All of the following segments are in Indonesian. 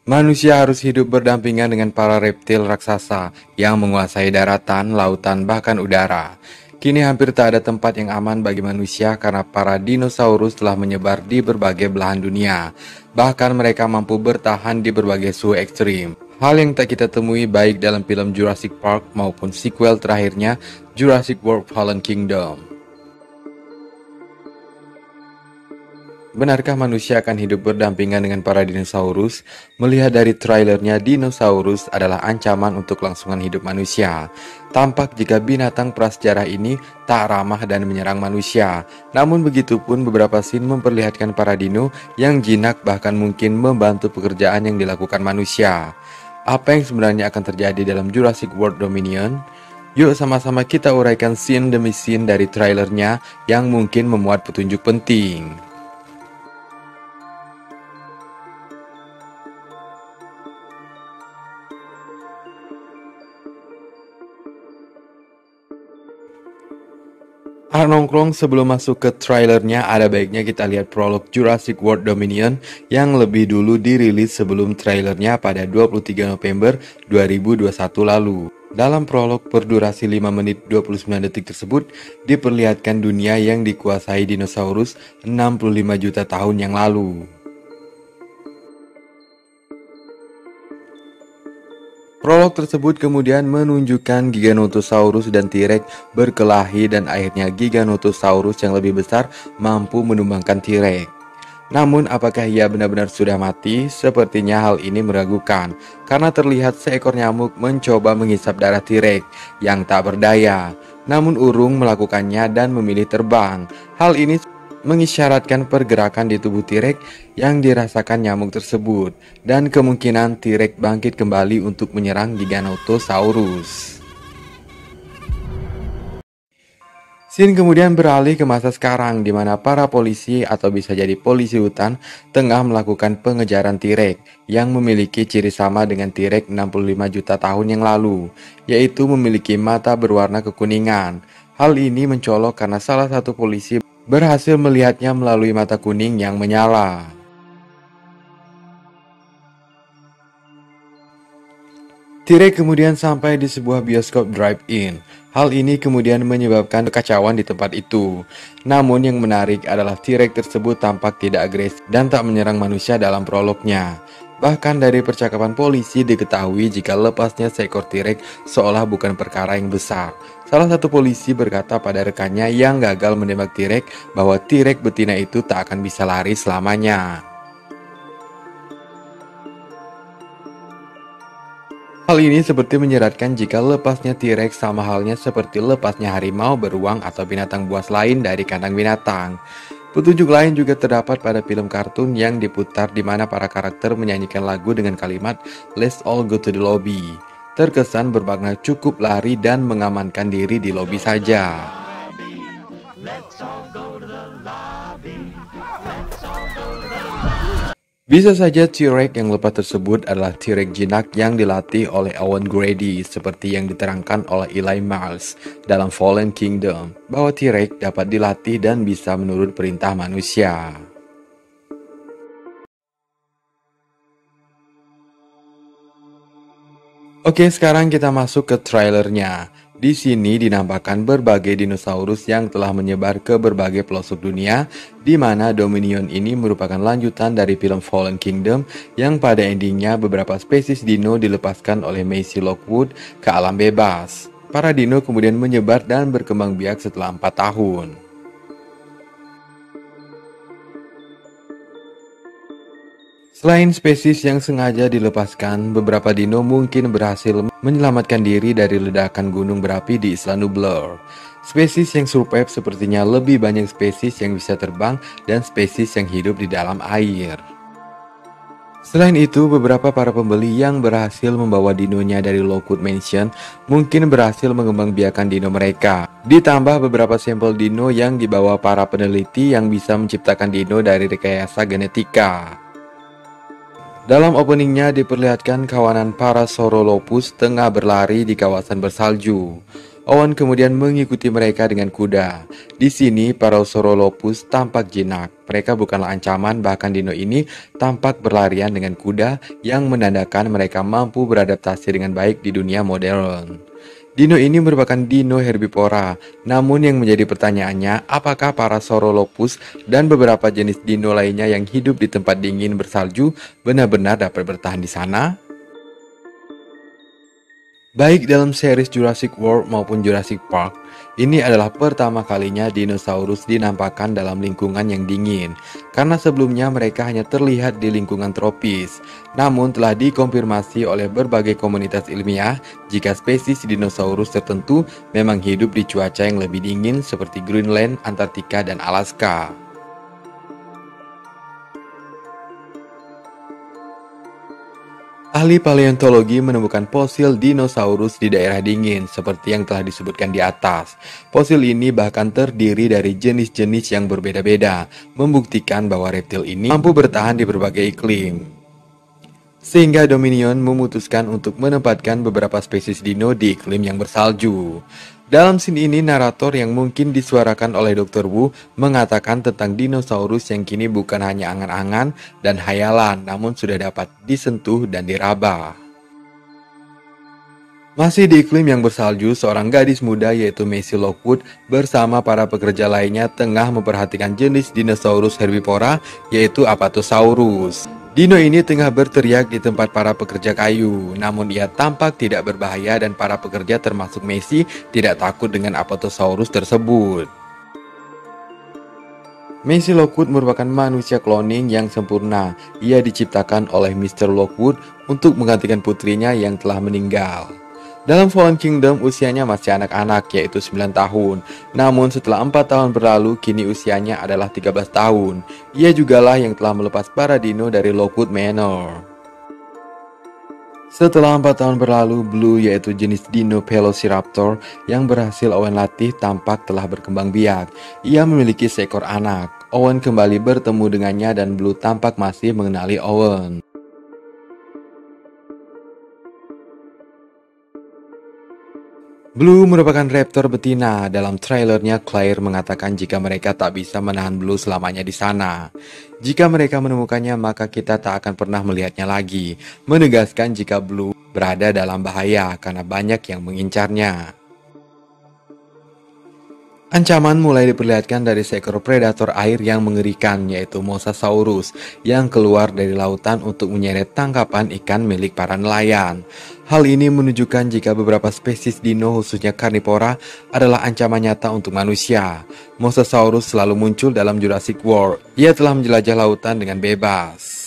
Manusia harus hidup berdampingan dengan para reptil raksasa yang menguasai daratan, lautan, bahkan udara. Kini hampir tak ada tempat yang aman bagi manusia karena para dinosaurus telah menyebar di berbagai belahan dunia. Bahkan mereka mampu bertahan di berbagai suhu ekstrim. Hal yang tak kita temui baik dalam film Jurassic Park maupun sequel terakhirnya Jurassic World Fallen Kingdom. Benarkah manusia akan hidup berdampingan dengan para dinosaurus? Melihat dari trailernya, dinosaurus adalah ancaman untuk kelangsungan hidup manusia. Tampak jika binatang prasejarah ini tak ramah dan menyerang manusia. Namun begitupun beberapa scene memperlihatkan para dino yang jinak bahkan mungkin membantu pekerjaan yang dilakukan manusia. Apa yang sebenarnya akan terjadi dalam Jurassic World Dominion? Yuk sama-sama kita uraikan scene demi scene dari trailernya yang mungkin memuat petunjuk penting. Nongkrong sebelum masuk ke trailernya, ada baiknya kita lihat prolog Jurassic World Dominion yang lebih dulu dirilis sebelum trailernya pada 23 November 2021 lalu. Dalam prolog berdurasi 5 menit 29 detik tersebut, diperlihatkan dunia yang dikuasai dinosaurus 65 juta tahun yang lalu. Prolog tersebut kemudian menunjukkan Giganotosaurus dan T-Rex berkelahi dan akhirnya Giganotosaurus yang lebih besar mampu menumbangkan T-Rex. Namun apakah ia benar-benar sudah mati? Sepertinya hal ini meragukan karena terlihat seekor nyamuk mencoba menghisap darah T-Rex yang tak berdaya. Namun urung melakukannya dan memilih terbang. Hal ini mengisyaratkan pergerakan di tubuh T-Rex yang dirasakan nyamuk tersebut dan kemungkinan T-Rex bangkit kembali untuk menyerang Giganotosaurus. Scene kemudian beralih ke masa sekarang di mana para polisi atau bisa jadi polisi hutan tengah melakukan pengejaran T-Rex yang memiliki ciri sama dengan T-Rex 65 juta tahun yang lalu, yaitu memiliki mata berwarna kekuningan. Hal ini mencolok karena salah satu polisi berhasil melihatnya melalui mata kuning yang menyala. T-Rex kemudian sampai di sebuah bioskop drive-in. Hal ini kemudian menyebabkan kekacauan di tempat itu. Namun yang menarik adalah T-Rex tersebut tampak tidak agresif dan tak menyerang manusia dalam prolognya. Bahkan dari percakapan polisi diketahui jika lepasnya seekor T-Rex seolah bukan perkara yang besar. Salah satu polisi berkata pada rekannya yang gagal menembak T-Rex bahwa T-Rex betina itu tak akan bisa lari selamanya. Hal ini seperti menyeratkan jika lepasnya T-Rex sama halnya seperti lepasnya harimau, beruang, atau binatang buas lain dari kandang binatang. Petunjuk lain juga terdapat pada film kartun yang diputar di mana para karakter menyanyikan lagu dengan kalimat "Let's all go to the lobby". Terkesan bermakna cukup lari dan mengamankan diri di lobi saja. Bisa saja T-Rex yang lepas tersebut adalah T-Rex jinak yang dilatih oleh Owen Grady seperti yang diterangkan oleh Eli Miles dalam Fallen Kingdom, bahwa T-Rex dapat dilatih dan bisa menurut perintah manusia. Oke, sekarang kita masuk ke trailernya. Di sini dinampakkan berbagai dinosaurus yang telah menyebar ke berbagai pelosok dunia, di mana Dominion ini merupakan lanjutan dari film Fallen Kingdom yang pada endingnya beberapa spesies dino dilepaskan oleh Maisie Lockwood ke alam bebas. Para dino kemudian menyebar dan berkembang biak setelah 4 tahun. Selain spesies yang sengaja dilepaskan, beberapa dino mungkin berhasil menyelamatkan diri dari ledakan gunung berapi di Isla Nublar. Spesies yang survive sepertinya lebih banyak spesies yang bisa terbang dan spesies yang hidup di dalam air. Selain itu, beberapa para pembeli yang berhasil membawa dinonya dari Lockwood Mansion mungkin berhasil mengembangbiakan dino mereka. Ditambah beberapa sampel dino yang dibawa para peneliti yang bisa menciptakan dino dari rekayasa genetika. Dalam openingnya diperlihatkan kawanan Parasaurolophus tengah berlari di kawasan bersalju. Owen kemudian mengikuti mereka dengan kuda. Di sini, Parasaurolophus tampak jinak. Mereka bukanlah ancaman, bahkan dino ini tampak berlarian dengan kuda yang menandakan mereka mampu beradaptasi dengan baik di dunia modern. Dino ini merupakan dino herbivora, namun yang menjadi pertanyaannya, apakah Parasaurolophus dan beberapa jenis dino lainnya yang hidup di tempat dingin bersalju benar-benar dapat bertahan di sana? Baik dalam series Jurassic World maupun Jurassic Park, ini adalah pertama kalinya dinosaurus dinampakkan dalam lingkungan yang dingin, karena sebelumnya mereka hanya terlihat di lingkungan tropis. Namun telah dikonfirmasi oleh berbagai komunitas ilmiah jika spesies dinosaurus tertentu memang hidup di cuaca yang lebih dingin seperti Greenland, Antartika, dan Alaska. Ahli paleontologi menemukan fosil dinosaurus di daerah dingin, seperti yang telah disebutkan di atas. Fosil ini bahkan terdiri dari jenis-jenis yang berbeda-beda, membuktikan bahwa reptil ini mampu bertahan di berbagai iklim. Sehingga Dominion memutuskan untuk menempatkan beberapa spesies dino di iklim yang bersalju. Dalam scene ini, narator yang mungkin disuarakan oleh Dr. Wu mengatakan tentang dinosaurus yang kini bukan hanya angan-angan dan hayalan, namun sudah dapat disentuh dan diraba. Masih di iklim yang bersalju, seorang gadis muda yaitu Maisie Lockwood bersama para pekerja lainnya tengah memperhatikan jenis dinosaurus herbivora yaitu Apatosaurus. Dino ini tengah berteriak di tempat para pekerja kayu, namun ia tampak tidak berbahaya dan para pekerja termasuk Maisie tidak takut dengan Apatosaurus tersebut. Maisie Lockwood merupakan manusia cloning yang sempurna. Ia diciptakan oleh Mr. Lockwood untuk menggantikan putrinya yang telah meninggal. Dalam Fallen Kingdom, usianya masih anak-anak, yaitu 9 tahun. Namun setelah 4 tahun berlalu, kini usianya adalah 13 tahun. Ia jugalah yang telah melepas para dino dari Lockwood Manor. Setelah 4 tahun berlalu, Blue yaitu jenis dino Velociraptor yang berhasil Owen latih tampak telah berkembang biak. Ia memiliki seekor anak. Owen kembali bertemu dengannya dan Blue tampak masih mengenali Owen. Blue merupakan raptor betina. Dalam trailernya, Claire mengatakan jika mereka tak bisa menahan Blue selamanya di sana. Jika mereka menemukannya, maka kita tak akan pernah melihatnya lagi. Menegaskan jika Blue berada dalam bahaya karena banyak yang mengincarnya. Ancaman mulai diperlihatkan dari seekor predator air yang mengerikan, yaitu Mosasaurus, yang keluar dari lautan untuk menyeret tangkapan ikan milik para nelayan. Hal ini menunjukkan jika beberapa spesies dino, khususnya karnivora, adalah ancaman nyata untuk manusia. Mosasaurus selalu muncul dalam Jurassic World. Ia telah menjelajah lautan dengan bebas.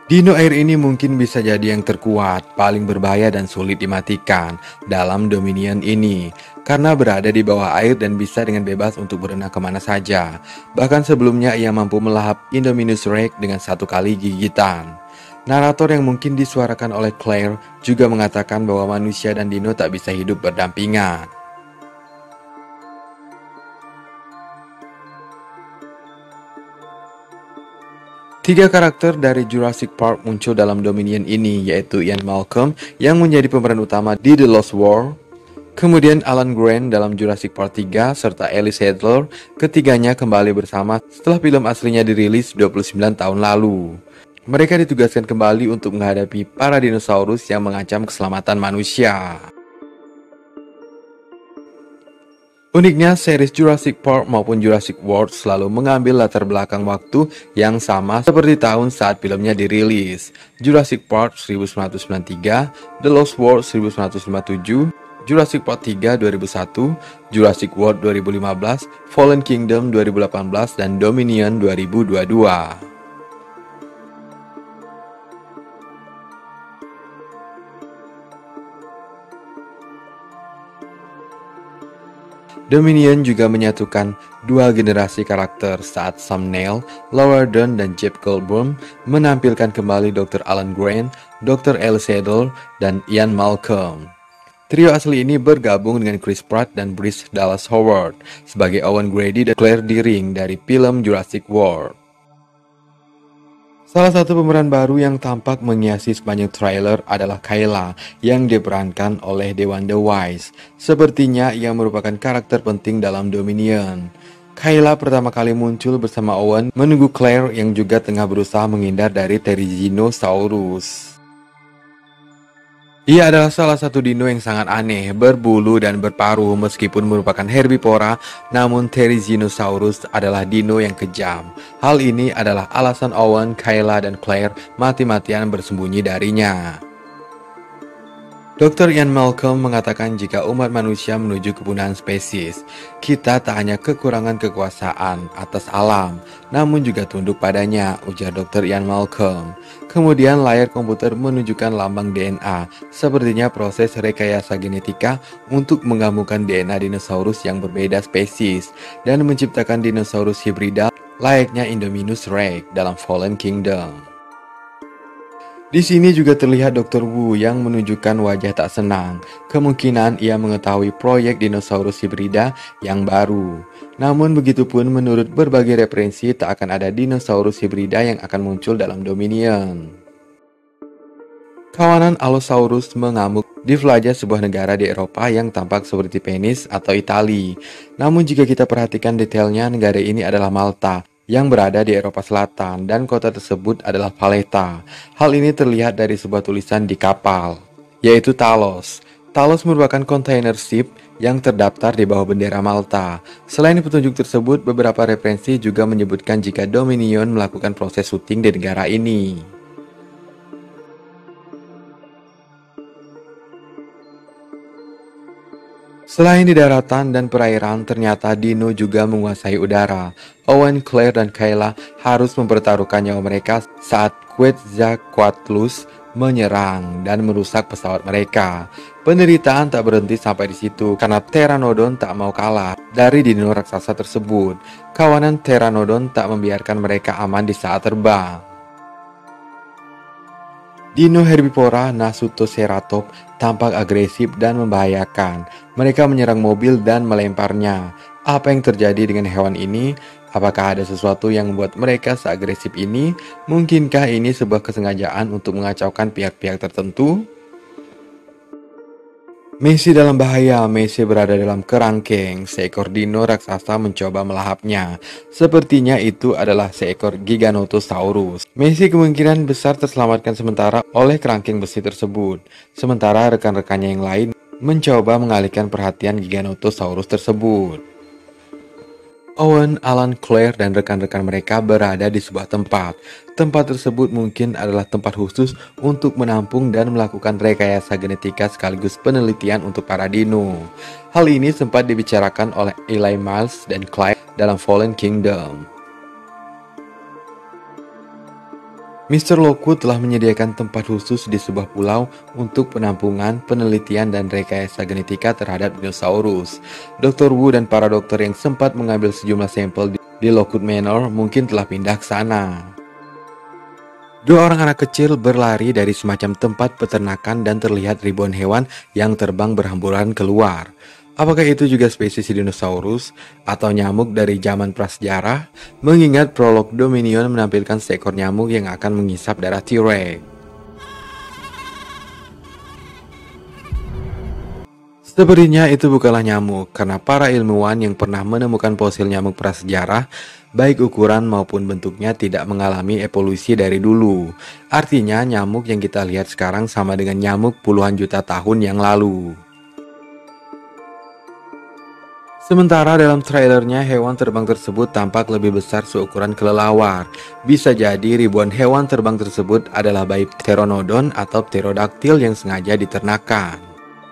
Dino air ini mungkin bisa jadi yang terkuat, paling berbahaya dan sulit dimatikan dalam Dominion ini, karena berada di bawah air dan bisa dengan bebas untuk berenang kemana saja. Bahkan sebelumnya ia mampu melahap Indominus Rex dengan satu kali gigitan. Narator yang mungkin disuarakan oleh Claire juga mengatakan bahwa manusia dan dino tak bisa hidup berdampingan. Tiga karakter dari Jurassic Park muncul dalam Dominion ini, yaitu Ian Malcolm yang menjadi pemeran utama di The Lost World, kemudian Alan Grant dalam Jurassic Park 3, serta Ellie Sattler. Ketiganya kembali bersama setelah film aslinya dirilis 29 tahun lalu. Mereka ditugaskan kembali untuk menghadapi para dinosaurus yang mengancam keselamatan manusia. Uniknya, series Jurassic Park maupun Jurassic World selalu mengambil latar belakang waktu yang sama seperti tahun saat filmnya dirilis. Jurassic Park 1993, The Lost World 1957, Jurassic Park 3 2001, Jurassic World 2015, Fallen Kingdom 2018, dan Dominion 2022. Dominion juga menyatukan dua generasi karakter saat Sam Neill, Laura Dern, dan Jeff Goldblum menampilkan kembali Dr. Alan Grant, Dr. Ellie Sattler, dan Ian Malcolm. Trio asli ini bergabung dengan Chris Pratt dan Bryce Dallas Howard sebagai Owen Grady dan Claire Dearing dari film Jurassic World. Salah satu pemeran baru yang tampak menghiasi sepanjang trailer adalah Kayla yang diperankan oleh Dewanda Wise. Sepertinya ia merupakan karakter penting dalam Dominion. Kayla pertama kali muncul bersama Owen menunggu Claire yang juga tengah berusaha menghindar dari Therizinosaurus. Ia adalah salah satu dino yang sangat aneh, berbulu dan berparuh meskipun merupakan herbivora, namun Therizinosaurus adalah dino yang kejam. Hal ini adalah alasan Owen, Kayla, dan Claire mati-matian bersembunyi darinya. Dr. Ian Malcolm mengatakan jika umat manusia menuju kepunahan spesies, kita tak hanya kekurangan kekuasaan atas alam, namun juga tunduk padanya, ujar Dr. Ian Malcolm. Kemudian layar komputer menunjukkan lambang DNA, sepertinya proses rekayasa genetika untuk menggabungkan DNA dinosaurus yang berbeda spesies dan menciptakan dinosaurus hibrida layaknya Indominus Rex dalam Fallen Kingdom. Di sini juga terlihat Dr. Wu yang menunjukkan wajah tak senang. Kemungkinan ia mengetahui proyek dinosaurus hibrida yang baru. Namun begitupun menurut berbagai referensi tak akan ada dinosaurus hibrida yang akan muncul dalam Dominion. Kawanan Allosaurus mengamuk di Vlaja, sebuah negara di Eropa yang tampak seperti Penis atau Itali. Namun jika kita perhatikan detailnya, negara ini adalah Malta yang berada di Eropa Selatan dan kota tersebut adalah Valletta. Hal ini terlihat dari sebuah tulisan di kapal, yaitu Talos. Talos merupakan container ship yang terdaftar di bawah bendera Malta. Selain petunjuk tersebut, beberapa referensi juga menyebutkan jika Dominion melakukan proses syuting di negara ini. Selain di daratan dan perairan, ternyata dino juga menguasai udara. Owen, Claire, dan Kayla harus mempertaruhkan nyawa mereka saat Quetzalcoatlus menyerang dan merusak pesawat mereka. Penderitaan tak berhenti sampai di situ karena Pteranodon tak mau kalah dari dino raksasa tersebut. Kawanan Pteranodon tak membiarkan mereka aman di saat terbang. Dino herbivora Nasutoceratops tampak agresif dan membahayakan. Mereka menyerang mobil dan melemparnya. Apa yang terjadi dengan hewan ini? Apakah ada sesuatu yang membuat mereka seagresif ini? Mungkinkah ini sebuah kesengajaan untuk mengacaukan pihak-pihak tertentu? Messi dalam bahaya. Messi berada dalam kerangkeng. Seekor dino raksasa mencoba melahapnya. Sepertinya itu adalah seekor Giganotosaurus. Messi kemungkinan besar terselamatkan sementara oleh kerangkeng besi tersebut. Sementara rekan-rekannya yang lain mencoba mengalihkan perhatian Giganotosaurus tersebut. Owen, Alan, Claire, dan rekan-rekan mereka berada di sebuah tempat. Tempat tersebut mungkin adalah tempat khusus untuk menampung dan melakukan rekayasa genetika sekaligus penelitian untuk para dino. Hal ini sempat dibicarakan oleh Eli Miles dan Clive dalam Fallen Kingdom. Mr. Lockwood telah menyediakan tempat khusus di sebuah pulau untuk penampungan, penelitian, dan rekayasa genetika terhadap dinosaurus. Dr. Wu dan para dokter yang sempat mengambil sejumlah sampel di Lockwood Manor mungkin telah pindah ke sana. Dua orang anak kecil berlari dari semacam tempat peternakan dan terlihat ribuan hewan yang terbang berhamburan keluar. Apakah itu juga spesies dinosaurus atau nyamuk dari zaman prasejarah? Mengingat prolog Dominion menampilkan seekor nyamuk yang akan menghisap darah T-Rex. Sepertinya itu bukanlah nyamuk, karena para ilmuwan yang pernah menemukan fosil nyamuk prasejarah, baik ukuran maupun bentuknya tidak mengalami evolusi dari dulu. Artinya nyamuk yang kita lihat sekarang sama dengan nyamuk puluhan juta tahun yang lalu. Sementara dalam trailernya hewan terbang tersebut tampak lebih besar seukuran kelelawar. Bisa jadi ribuan hewan terbang tersebut adalah bayi Pteranodon atau Pterodactyl yang sengaja diternakan.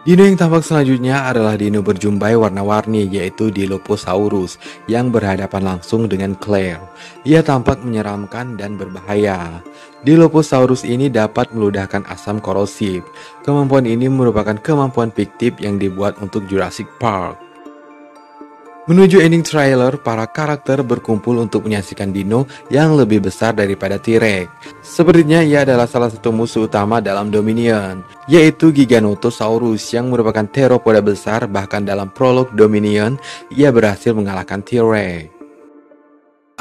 Dino yang tampak selanjutnya adalah dino berjumbai warna-warni, yaitu Dilophosaurus yang berhadapan langsung dengan Claire. Ia tampak menyeramkan dan berbahaya. Dilophosaurus ini dapat meludahkan asam korosif. Kemampuan ini merupakan kemampuan fiktif yang dibuat untuk Jurassic Park. Menuju ending trailer, para karakter berkumpul untuk menyaksikan dino yang lebih besar daripada T-Rex. Sepertinya ia adalah salah satu musuh utama dalam Dominion, yaitu Giganotosaurus yang merupakan teropoda besar. Bahkan dalam prolog Dominion, ia berhasil mengalahkan T-Rex.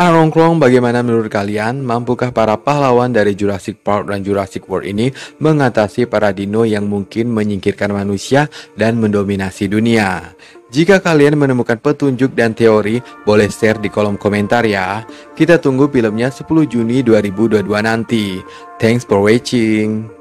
Arongkrong, bagaimana menurut kalian? Mampukah para pahlawan dari Jurassic Park dan Jurassic World ini mengatasi para dino yang mungkin menyingkirkan manusia dan mendominasi dunia? Jika kalian menemukan petunjuk dan teori, boleh share di kolom komentar ya. Kita tunggu filmnya 10 Juni 2022 nanti. Thanks for watching.